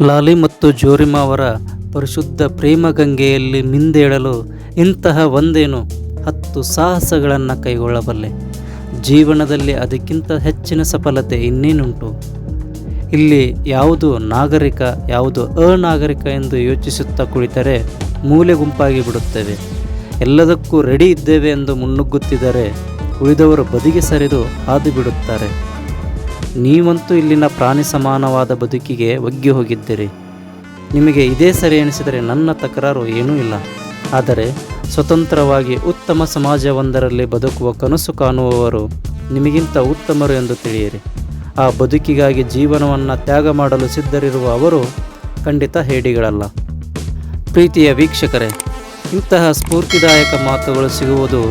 ಲಾಲಿ ಮತ್ತು ಜೋರಿಮಾ ಅವರ ಪರಿಶುದ್ಧ ಪ್ರೇಮಗಂಗೆಯಲ್ಲಿ ಮಿಂದೇಳಲು ಇಂತಹ ಒಂದೇನು 10 ಸಾಹಸಗಳನ್ನು ಕೈಗೊಳ್ಳಬಲ್ಲೆ. ಜೀವನದಲ್ಲಿ ಅದಕ್ಕಿಂತ ಹೆಚ್ಚಿನ ಸಫಲತೆ ಇನ್ನೇನುಂಟು. ಇಲ್ಲಿ ಯಾವುದು ನಾಗರಿಕ ಯಾವುದು ಅನಾಗರಿಕ ಎಂದು ಯೋಚಿಸುತ್ತಾ ಕುಳಿತರೆ ಮೂಲೆ ಗುಂಪಾಗಿ ಬಿಡುತ್ತೇವೆ. ಎಲ್ಲದಕ್ಕೂ ರೆಡಿ ಇದ್ದೇವೆ ಎಂದು ಮುನ್ನುಗ್ಗುತ್ತಿದ್ದರೆ ಉಳಿದವರು ಬದಿಗೆ ಸರಿದು ಹಾದು ಬಿಡುತ್ತಾರೆ. ನೀವಂತೂ ಇಲ್ಲಿನ ಪ್ರಾಣಿ ಸಮಾನವಾದ ಬದುಕಿಗೆ ಒಗ್ಗಿ ಹೋಗಿದ್ದೀರಿ. ನಿಮಗೆ ಇದೇ ಸರಿ ಎನಿಸಿದರೆ ನನ್ನ ತಕರಾರು ಏನೂ ಇಲ್ಲ. ಆದರೆ ಸ್ವತಂತ್ರವಾಗಿ ಉತ್ತಮ ಸಮಾಜವೊಂದರಲ್ಲಿ ಬದುಕುವ ಕನಸು ಕಾಣುವವರು ನಿಮಗಿಂತ ಉತ್ತಮರು ಎಂದು ತಿಳಿಯಿರಿ. ಆ ಬದುಕಿಗಾಗಿ ಜೀವನವನ್ನು ತ್ಯಾಗ ಮಾಡಲು ಸಿದ್ಧರಿರುವ ಅವರು ಖಂಡಿತ ಹೇಡಿಗಳಲ್ಲ. ಪ್ರೀತಿಯ ವೀಕ್ಷಕರೇ, ಇಂತಹ ಸ್ಫೂರ್ತಿದಾಯಕ ಮಾತುಗಳು ಸಿಗುವುದು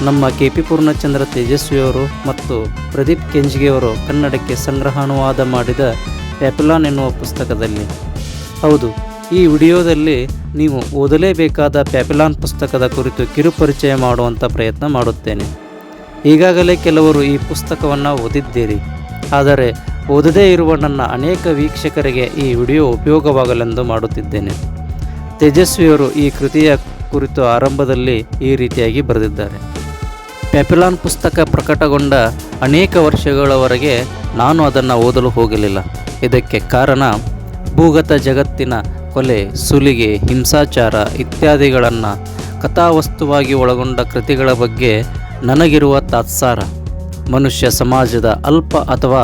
ನಮ್ಮ KP ಪೂರ್ಣಚಂದ್ರ ತೇಜಸ್ವಿಯವರು ಮತ್ತು ಪ್ರದೀಪ್ ಕೆಂಜ್ಗೆಯವರು ಕನ್ನಡಕ್ಕೆ ಸಂಗ್ರಹಾನುವಾದ ಮಾಡಿದ ಪ್ಯಾಪಿಲಾನ್ ಎನ್ನುವ ಪುಸ್ತಕದಲ್ಲಿ. ಹೌದು, ಈ ವಿಡಿಯೋದಲ್ಲಿ ನೀವು ಓದಲೇಬೇಕಾದ ಪ್ಯಾಪಿಲಾನ್ ಪುಸ್ತಕದ ಕುರಿತು ಕಿರುಪರಿಚಯ ಮಾಡುವಂಥ ಪ್ರಯತ್ನ ಮಾಡುತ್ತೇನೆ. ಈಗಾಗಲೇ ಕೆಲವರು ಈ ಪುಸ್ತಕವನ್ನು ಓದಿದ್ದೀರಿ. ಆದರೆ ಓದದೇ ಇರುವ ನನ್ನ ಅನೇಕ ವೀಕ್ಷಕರಿಗೆ ಈ ವಿಡಿಯೋ ಉಪಯೋಗವಾಗಲೆಂದು ಮಾಡುತ್ತಿದ್ದೇನೆ. ತೇಜಸ್ವಿಯವರು ಈ ಕೃತಿಯ ಕುರಿತು ಆರಂಭದಲ್ಲಿ ಈ ರೀತಿಯಾಗಿ ಬರೆದಿದ್ದಾರೆ. ಪ್ಯಾಪಿಲಾನ್ ಪುಸ್ತಕ ಪ್ರಕಟಗೊಂಡ ಅನೇಕ ವರ್ಷಗಳವರೆಗೆ ನಾನು ಅದನ್ನು ಓದಲು ಹೋಗಲಿಲ್ಲ. ಇದಕ್ಕೆ ಕಾರಣ ಭೂಗತ ಜಗತ್ತಿನ ಕೊಲೆ, ಸುಲಿಗೆ, ಹಿಂಸಾಚಾರ ಇತ್ಯಾದಿಗಳನ್ನು ಕಥಾವಸ್ತುವಾಗಿ ಒಳಗೊಂಡ ಕೃತಿಗಳ ಬಗ್ಗೆ ನನಗಿರುವ ತಾತ್ಸಾರ. ಮನುಷ್ಯ ಸಮಾಜದ ಅಲ್ಪ ಅಥವಾ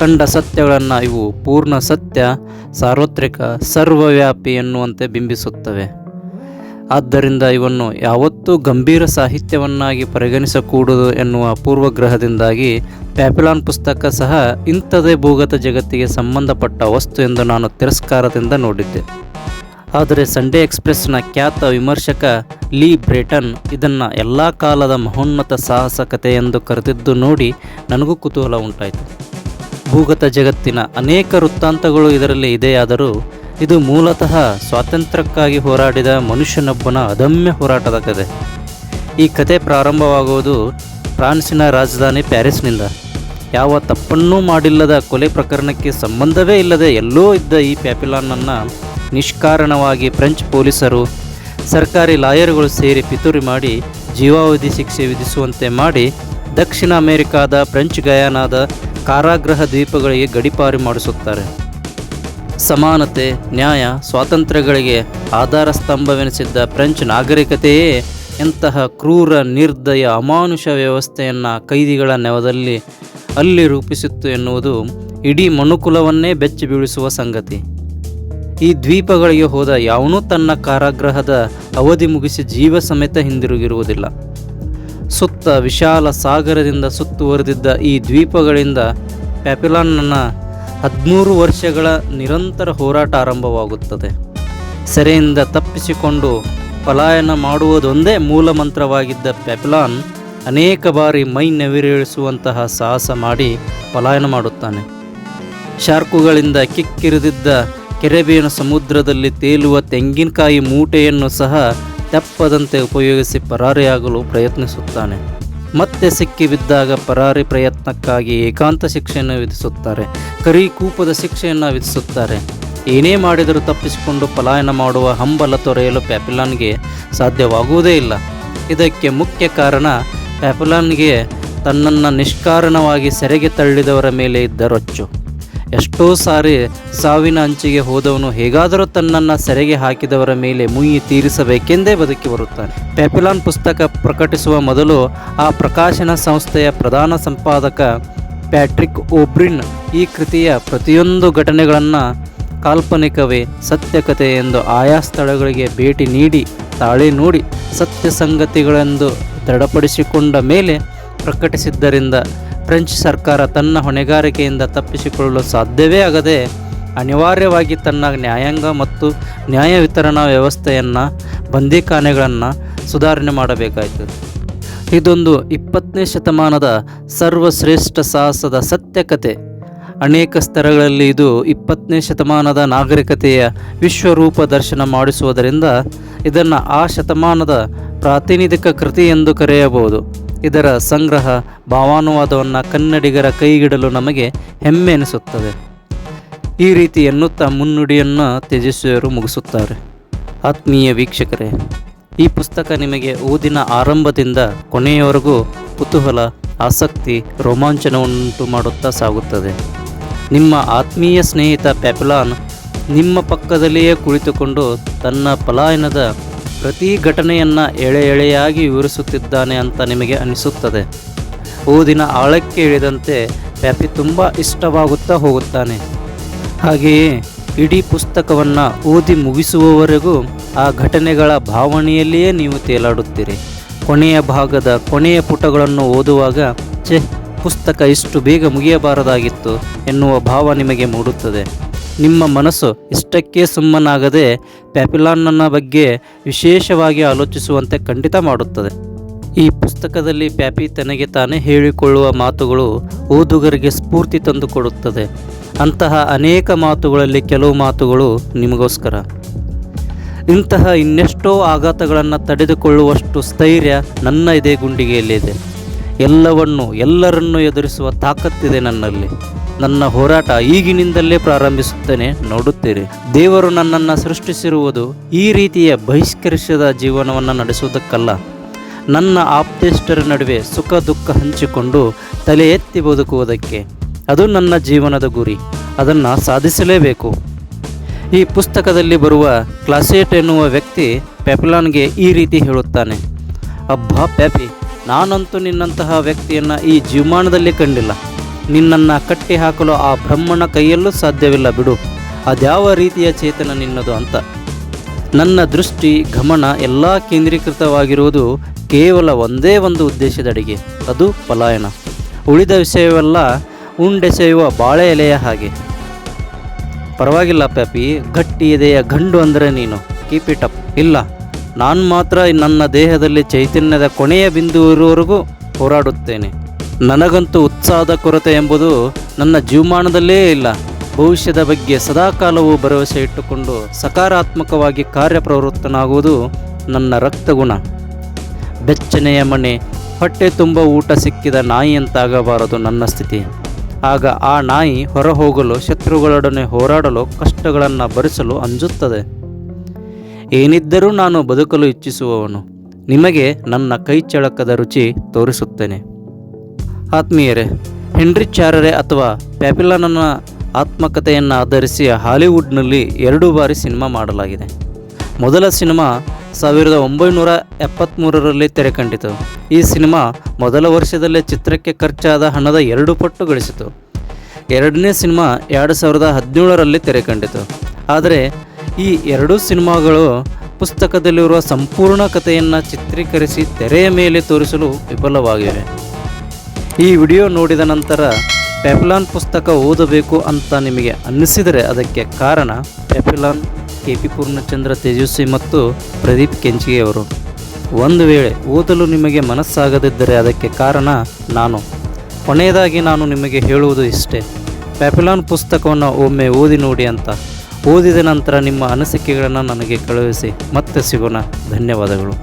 ಕಂಡ ಸತ್ಯಗಳನ್ನು ಇವು ಪೂರ್ಣ ಸತ್ಯ, ಸಾರ್ವತ್ರಿಕ, ಸರ್ವವ್ಯಾಪಿ ಎನ್ನುವಂತೆ ಬಿಂಬಿಸುತ್ತವೆ. ಆದ್ದರಿಂದ ಇವನ್ನು ಯಾವತ್ತೂ ಗಂಭೀರ ಸಾಹಿತ್ಯವನ್ನಾಗಿ ಪರಿಗಣಿಸಕೂಡದು ಎನ್ನುವ ಪೂರ್ವಗ್ರಹದಿಂದಾಗಿ ಪ್ಯಾಪಿಲಾನ್ ಪುಸ್ತಕ ಸಹ ಇಂಥದೇ ಭೂಗತ ಜಗತ್ತಿಗೆ ಸಂಬಂಧಪಟ್ಟ ವಸ್ತು ಎಂದು ನಾನು ತಿರಸ್ಕಾರದಿಂದ ನೋಡಿದ್ದೆ. ಆದರೆ ಸಂಡೇ ಎಕ್ಸ್ಪ್ರೆಸ್ನ ಖ್ಯಾತ ವಿಮರ್ಶಕ ಲೀ ಬ್ರೇಟನ್ ಇದನ್ನು ಎಲ್ಲ ಕಾಲದ ಮಹೋನ್ನತ ಸಾಹಸ ಕಥೆ ಎಂದು ಕರೆದಿದ್ದು ನೋಡಿ ನನಗೂ ಕುತೂಹಲ ಉಂಟಾಯಿತು. ಭೂಗತ ಜಗತ್ತಿನ ಅನೇಕ ವೃತ್ತಾಂತಗಳು ಇದರಲ್ಲಿ ಇದೆಯಾದರೂ ಇದು ಮೂಲತಃ ಸ್ವಾತಂತ್ರ್ಯಕ್ಕಾಗಿ ಹೋರಾಡಿದ ಮನುಷ್ಯನೊಬ್ಬನ ಅದಮ್ಯ ಹೋರಾಟದ ಕಥೆ. ಈ ಕಥೆ ಪ್ರಾರಂಭವಾಗುವುದು ಫ್ರಾನ್ಸಿನ ರಾಜಧಾನಿ ಪ್ಯಾರಿಸ್ನಿಂದ. ಯಾವ ತಪ್ಪನ್ನೂ ಮಾಡಿಲ್ಲದ ಕೊಲೆ ಪ್ರಕರಣಕ್ಕೆ ಸಂಬಂಧವೇ ಇಲ್ಲದೆ ಎಲ್ಲೋ ಇದ್ದ ಈ ಪ್ಯಾಪಿಲಾನನ್ನು ನಿಷ್ಕಾರಣವಾಗಿ ಫ್ರೆಂಚ್ ಪೊಲೀಸರು, ಸರ್ಕಾರಿ ಲಾಯರ್ಗಳು ಸೇರಿ ಪಿತೂರಿ ಮಾಡಿ ಜೀವಾವಧಿ ಶಿಕ್ಷೆ ವಿಧಿಸುವಂತೆ ಮಾಡಿ ದಕ್ಷಿಣ ಅಮೆರಿಕಾದ ಫ್ರೆಂಚ್ ಗಯಾನಾದ ಕಾರಾಗೃಹ ದ್ವೀಪಗಳಿಗೆ ಗಡೀಪಾರು ಮಾಡಿಸುತ್ತಾರೆ. ಸಮಾನತೆ, ನ್ಯಾಯ, ಸ್ವಾತಂತ್ರ್ಯಗಳಿಗೆ ಆಧಾರ ಸ್ತಂಭವೆನಿಸಿದ್ದ ಫ್ರೆಂಚ್ ನಾಗರಿಕತೆಯೇ ಎಂತಹ ಕ್ರೂರ, ನಿರ್ದಯ, ಅಮಾನುಷ ವ್ಯವಸ್ಥೆಯನ್ನು ಕೈದಿಗಳ ನೆವದಲ್ಲಿ ಅಲ್ಲಿ ರೂಪಿಸಿತ್ತು ಎನ್ನುವುದು ಇಡೀ ಮನುಕುಲವನ್ನೇ ಬೆಚ್ಚಿ ಬೀಳಿಸುವ ಸಂಗತಿ. ಈ ದ್ವೀಪಗಳಿಗೆ ಹೋದ ಯಾವನೂ ತನ್ನ ಕಾರಾಗೃಹದ ಅವಧಿ ಮುಗಿಸಿ ಜೀವ ಸಮೇತ ಹಿಂದಿರುಗಿರುವುದಿಲ್ಲ. ಸುತ್ತ ವಿಶಾಲ ಸಾಗರದಿಂದ ಸುತ್ತುವರೆದಿದ್ದ ಈ ದ್ವೀಪಗಳಿಂದ ಪ್ಯಾಪಿಲಾನ್ನ 13 ವರ್ಷಗಳ ನಿರಂತರ ಹೋರಾಟ ಆರಂಭವಾಗುತ್ತದೆ. ಸೆರೆಯಿಂದ ತಪ್ಪಿಸಿಕೊಂಡು ಪಲಾಯನ ಮಾಡುವುದೊಂದೇ ಮೂಲ ಮಂತ್ರವಾಗಿದ್ದ ಪ್ಯಾಪಿಲಾನ್ ಅನೇಕ ಬಾರಿ ಮೈ ನೆವಿರೇಳಿಸುವಂತಹ ಸಾಹಸ ಮಾಡಿ ಪಲಾಯನ ಮಾಡುತ್ತಾನೆ. ಶಾರ್ಕುಗಳಿಂದ ಕಿಕ್ಕಿರಿದಿದ್ದ ಕೆರೆಬಿಯನ್ ಸಮುದ್ರದಲ್ಲಿ ತೇಲುವ ತೆಂಗಿನಕಾಯಿ ಮೂಟೆಯನ್ನು ಸಹ ತೆಪ್ಪದಂತೆ ಉಪಯೋಗಿಸಿ ಪರಾರಿಯಾಗಲು ಪ್ರಯತ್ನಿಸುತ್ತಾನೆ. ಮತ್ತೆ ಸಿಕ್ಕಿ ಬಿದ್ದಾಗ ಪರಾರಿ ಪ್ರಯತ್ನಕ್ಕಾಗಿ ಏಕಾಂತ ಶಿಕ್ಷೆಯನ್ನು ವಿಧಿಸುತ್ತಾರೆ. ಕರಿಕೂಪದ ಶಿಕ್ಷೆಯನ್ನು ವಿಧಿಸುತ್ತಾರೆ. ಏನೇ ಮಾಡಿದರೂ ತಪ್ಪಿಸಿಕೊಂಡು ಪಲಾಯನ ಮಾಡುವ ಹಂಬಲ ತೊರೆಯಲು ಪ್ಯಾಪಿಲಾನ್ಗೆ ಸಾಧ್ಯವಾಗುವುದೇ ಇಲ್ಲ. ಇದಕ್ಕೆ ಮುಖ್ಯ ಕಾರಣ ಪ್ಯಾಪಿಲಾನ್ಗೆ ತನ್ನನ್ನು ನಿಷ್ಕಾರಣವಾಗಿ ಸೆರೆಗೆ ತಳ್ಳಿದವರ ಮೇಲೆ ಇದ್ದ ರೊಚ್ಚು. ಎಷ್ಟೋ ಸಾರಿ ಸಾವಿನ ಅಂಚಿಗೆ ಹೋದವನು ಹೇಗಾದರೂ ತನ್ನನ್ನು ಸೆರೆಗೆ ಹಾಕಿದವರ ಮೇಲೆ ಮುಯ್ಯಿ ತೀರಿಸಬೇಕೆಂದೇ ಬದುಕಿ ಬರುತ್ತಾನೆ. ಪ್ಯಾಪಿಲಾನ್ ಪುಸ್ತಕ ಪ್ರಕಟಿಸುವ ಮೊದಲು ಆ ಪ್ರಕಾಶನ ಸಂಸ್ಥೆಯ ಪ್ರಧಾನ ಸಂಪಾದಕ ಪ್ಯಾಟ್ರಿಕ್ ಓಬ್ರಿನ್ ಈ ಕೃತಿಯ ಪ್ರತಿಯೊಂದು ಘಟನೆಗಳನ್ನು ಕಾಲ್ಪನಿಕವೇ, ಸತ್ಯಕತೆ ಎಂದು ಆಯಾ ಸ್ಥಳಗಳಿಗೆ ಭೇಟಿ ನೀಡಿ ತಾಳೆ ನೋಡಿ ಸತ್ಯ ಸಂಗತಿಗಳೆಂದು ದೃಢಪಡಿಸಿಕೊಂಡ ಮೇಲೆ ಪ್ರಕಟಿಸಿದ್ದರಿಂದ ಫ್ರೆಂಚ್ ಸರ್ಕಾರ ತನ್ನ ಹೊಣೆಗಾರಿಕೆಯಿಂದ ತಪ್ಪಿಸಿಕೊಳ್ಳಲು ಸಾಧ್ಯವೇ ಆಗದೆ ಅನಿವಾರ್ಯವಾಗಿ ತನ್ನ ನ್ಯಾಯಾಂಗ ಮತ್ತು ನ್ಯಾಯ ವಿತರಣಾ ವ್ಯವಸ್ಥೆಯನ್ನು, ಬಂದಿಖಾನೆಗಳನ್ನು ಸುಧಾರಣೆ ಮಾಡಬೇಕಾಯಿತು. ಇದೊಂದು 20ನೇ ಶತಮಾನದ ಸರ್ವಶ್ರೇಷ್ಠ ಸಾಹಸದ ಸತ್ಯಕತೆ. ಅನೇಕ ಸ್ತರಗಳಲ್ಲಿ ಇದು 20ನೇ ಶತಮಾನದ ನಾಗರಿಕತೆಯ ವಿಶ್ವರೂಪ ದರ್ಶನ ಮಾಡಿಸುವುದರಿಂದ ಇದನ್ನು ಆ ಶತಮಾನದ ಪ್ರಾತಿನಿಧಿಕ ಕೃತಿ ಎಂದು ಕರೆಯಬಹುದು. ಇದರ ಸಂಗ್ರಹ, ಭಾವಾನುವಾದವನ್ನು ಕನ್ನಡಿಗರ ಕೈಗಿಡಲು ನಮಗೆ ಹೆಮ್ಮೆ ಎನಿಸುತ್ತದೆ. ಈ ರೀತಿ ಎನ್ನುತ್ತಾ ಮುನ್ನುಡಿಯನ್ನು ತೇಜಸ್ವಿಯವರು ಮುಗಿಸುತ್ತಾರೆ. ಆತ್ಮೀಯ ವೀಕ್ಷಕರೇ, ಈ ಪುಸ್ತಕ ನಿಮಗೆ ಓದಿನ ಆರಂಭದಿಂದ ಕೊನೆಯವರೆಗೂ ಕುತೂಹಲ, ಆಸಕ್ತಿ, ರೋಮಾಂಚನವನ್ನುಂಟು ಮಾಡುತ್ತಾ ಸಾಗುತ್ತದೆ. ನಿಮ್ಮ ಆತ್ಮೀಯ ಸ್ನೇಹಿತ ಪ್ಯಾಪಿಲಾನ್ ನಿಮ್ಮ ಪಕ್ಕದಲ್ಲಿಯೇ ಕುಳಿತುಕೊಂಡು ತನ್ನ ಪಲಾಯನದ ಪ್ರತಿ ಘಟನೆಯನ್ನು ಎಳೆ ಎಳೆಯಾಗಿ ವಿವರಿಸುತ್ತಿದ್ದಾನೆ ಅಂತ ನಿಮಗೆ ಅನಿಸುತ್ತದೆ. ಓದಿನ ಆಳಕ್ಕೆ ಇಳಿದಂತೆ ಪ್ಯಾಪಿ ತುಂಬ ಇಷ್ಟವಾಗುತ್ತಾ ಹೋಗುತ್ತಾನೆ. ಹಾಗೆಯೇ ಇಡೀ ಪುಸ್ತಕವನ್ನು ಓದಿ ಮುಗಿಸುವವರೆಗೂ ಆ ಘಟನೆಗಳ ಭಾವನೆಯಲ್ಲಿಯೇ ನೀವು ತೇಲಾಡುತ್ತೀರಿ. ಕೊನೆಯ ಭಾಗದ ಕೊನೆಯ ಪುಟಗಳನ್ನು ಓದುವಾಗ ಪುಸ್ತಕ ಇಷ್ಟು ಬೇಗ ಮುಗಿಯಬಾರದಾಗಿತ್ತು ಎನ್ನುವ ಭಾವ ನಿಮಗೆ ಮೂಡುತ್ತದೆ. ನಿಮ್ಮ ಮನಸ್ಸು ಇಷ್ಟಕ್ಕೆ ಸುಮ್ಮನಾಗದೆ ಪ್ಯಾಪಿಲಾನ್ನ ಬಗ್ಗೆ ವಿಶೇಷವಾಗಿ ಆಲೋಚಿಸುವಂತೆ ಖಂಡಿತ ಮಾಡುತ್ತದೆ. ಈ ಪುಸ್ತಕದಲ್ಲಿ ಪ್ಯಾಪಿ ತನಗೆ ತಾನೇ ಹೇಳಿಕೊಳ್ಳುವ ಮಾತುಗಳು ಓದುಗರಿಗೆ ಸ್ಫೂರ್ತಿ ತಂದುಕೊಡುತ್ತದೆ. ಅಂತಹ ಅನೇಕ ಮಾತುಗಳಲ್ಲಿ ಕೆಲವು ಮಾತುಗಳು ನಿಮಗೋಸ್ಕರ. ಇಂತಹ ಇನ್ನೆಷ್ಟೋ ಆಘಾತಗಳನ್ನು ತಡೆದುಕೊಳ್ಳುವಷ್ಟು ಸ್ಥೈರ್ಯ ನನ್ನ ಇದೇ ಗುಂಡಿಗೆಯಲ್ಲಿದೆ. ಎಲ್ಲರನ್ನೂ ಎದುರಿಸುವ ತಾಕತ್ತಿದೆ ನನ್ನಲ್ಲಿ. ನನ್ನ ಹೋರಾಟ ಈಗಿನಿಂದಲೇ ಪ್ರಾರಂಭಿಸುತ್ತೇನೆ, ನೋಡುತ್ತೀರಿ. ದೇವರು ನನ್ನನ್ನು ಸೃಷ್ಟಿಸಿರುವುದು ಈ ರೀತಿಯ ಬಹಿಷ್ಕರಿಸಿದ ಜೀವನವನ್ನು ನಡೆಸುವುದಕ್ಕಲ್ಲ, ನನ್ನ ಆಪ್ತೇಷ್ಟರ ನಡುವೆ ಸುಖ ದುಃಖ ಹಂಚಿಕೊಂಡು ತಲೆ ಎತ್ತಿ ಬದುಕುವುದಕ್ಕೆ. ಅದು ನನ್ನ ಜೀವನದ ಗುರಿ, ಅದನ್ನು ಸಾಧಿಸಲೇಬೇಕು. ಈ ಪುಸ್ತಕದಲ್ಲಿ ಬರುವ ಕ್ಲಾಸೇಟ್ ಎನ್ನುವ ವ್ಯಕ್ತಿ ಪ್ಯಾಪಿಲಾನ್ಗೆ ಈ ರೀತಿ ಹೇಳುತ್ತಾನೆ: ಅಬ್ಬಾ ಪ್ಯಾಪಿ, ನಾನಂತೂ ನಿನ್ನಂತಹ ವ್ಯಕ್ತಿಯನ್ನು ಈ ಜೀವಮಾನದಲ್ಲಿ ಕಂಡಿಲ್ಲ. ನಿನ್ನನ್ನು ಕಟ್ಟಿ ಹಾಕಲು ಆ ಬ್ರಹ್ಮನ ಕೈಯಲ್ಲೂ ಸಾಧ್ಯವಿಲ್ಲ ಬಿಡು. ಅದ್ಯಾವ ರೀತಿಯ ಚೇತನ ನಿನ್ನದು ಅಂತ. ನನ್ನ ದೃಷ್ಟಿ ಗಮನ ಎಲ್ಲ ಕೇಂದ್ರೀಕೃತವಾಗಿರುವುದು ಕೇವಲ ಒಂದೇ ಒಂದು ಉದ್ದೇಶದಡಿಗೆ, ಅದು ಪಲಾಯನ. ಉಳಿದ ವಿಷಯವೆಲ್ಲ ಉಂಡೆಸೆಯುವ ಬಾಳೆ ಎಲೆಯ ಹಾಗೆ. ಪರವಾಗಿಲ್ಲ ಪ್ಯಾಪಿ, ಗಟ್ಟಿ ಎದೆಯ ಗಂಡು ಅಂದರೆ ನೀನು. Keep it up. ಇಲ್ಲ, ನಾನು ಮಾತ್ರ ನನ್ನ ದೇಹದಲ್ಲಿ ಚೈತನ್ಯದ ಕೊನೆಯ ಬಿಂದು ಇರುವವರೆಗೂ ಹೋರಾಡುತ್ತೇನೆ. ನನಗಂತೂ ಉತ್ಸಾಹದ ಕೊರತೆ ಎಂಬುದು ನನ್ನ ಜೀವಮಾನದಲ್ಲೇ ಇಲ್ಲ. ಭವಿಷ್ಯದ ಬಗ್ಗೆ ಸದಾಕಾಲವೂ ಭರವಸೆ ಇಟ್ಟುಕೊಂಡು ಸಕಾರಾತ್ಮಕವಾಗಿ ಕಾರ್ಯಪ್ರವೃತ್ತನಾಗುವುದು ನನ್ನ ರಕ್ತಗುಣ. ಬೆಚ್ಚನೆಯ ಮನೆ, ಹೊಟ್ಟೆ ತುಂಬ ಊಟ ಸಿಕ್ಕಿದ ನಾಯಿಯಂತಾಗಬಾರದು ನನ್ನ ಸ್ಥಿತಿ. ಆಗ ಆ ನಾಯಿ ಹೊರ ಹೋಗಲು, ಶತ್ರುಗಳೊಡನೆ ಹೋರಾಡಲು, ಕಷ್ಟಗಳನ್ನು ಭರಿಸಲು ಅಂಜುತ್ತದೆ. ಏನಿದ್ದರೂ ನಾನು ಬದುಕಲು ಇಚ್ಛಿಸುವವನು. ನಿಮಗೆ ನನ್ನ ಕೈ ಚಳಕದ ರುಚಿ ತೋರಿಸುತ್ತೇನೆ. ಆತ್ಮೀಯರೇ, ಹೆನ್ರಿ ಚಾರರೆ ಅಥವಾ ಪ್ಯಾಪಿಲಾನನ ಆತ್ಮಕಥೆಯನ್ನು ಆಧರಿಸಿ ಹಾಲಿವುಡ್ನಲ್ಲಿ 2 ಬಾರಿ ಸಿನಿಮಾ ಮಾಡಲಾಗಿದೆ. ಮೊದಲ ಸಿನಿಮಾ 1973ರಲ್ಲಿ ತೆರೆ ಕಂಡಿತು. ಈ ಸಿನಿಮಾ ಮೊದಲ ವರ್ಷದಲ್ಲೇ ಚಿತ್ರಕ್ಕೆ ಖರ್ಚಾದ ಹಣದ 2 ಪಟ್ಟು ಗಳಿಸಿತು. ಎರಡನೇ ಸಿನಿಮಾ 2017ರಲ್ಲಿ ತೆರೆ ಕಂಡಿತು. ಆದರೆ ಈ 2 ಸಿನಿಮಾಗಳು ಪುಸ್ತಕದಲ್ಲಿರುವ ಸಂಪೂರ್ಣ ಕಥೆಯನ್ನು ಚಿತ್ರೀಕರಿಸಿ ತೆರೆಯ ಮೇಲೆ ತೋರಿಸಲು ವಿಫಲವಾಗಿವೆ. ಈ ವಿಡಿಯೋ ನೋಡಿದ ನಂತರ ಪ್ಯಾಪಿಲಾನ್ ಪುಸ್ತಕ ಓದಬೇಕು ಅಂತ ನಿಮಗೆ ಅನ್ನಿಸಿದರೆ ಅದಕ್ಕೆ ಕಾರಣ ಪ್ಯಾಪಿಲಾನ್, KP ಪೂರ್ಣಚಂದ್ರ ತೇಜಸ್ವಿ ಮತ್ತು ಪ್ರದೀಪ್ ಕೆಂಚಿಗೆಯವರು. ಒಂದು ವೇಳೆ ಓದಲು ನಿಮಗೆ ಮನಸ್ಸಾಗದಿದ್ದರೆ ಅದಕ್ಕೆ ಕಾರಣ ನಾನು. ಕೊನೆಯದಾಗಿ ನಾನು ನಿಮಗೆ ಹೇಳುವುದು ಇಷ್ಟೇ: ಪ್ಯಾಪಿಲಾನ್ ಪುಸ್ತಕವನ್ನು ಒಮ್ಮೆ ಓದಿ ನೋಡಿ ಅಂತ. ಓದಿದ ನಂತರ ನಿಮ್ಮ ಅನಿಸಿಕೆಗಳನ್ನು ನನಗೆ ಕಳುಹಿಸಿ. ಮತ್ತೆ ಸಿಗೋಣ. ಧನ್ಯವಾದಗಳು.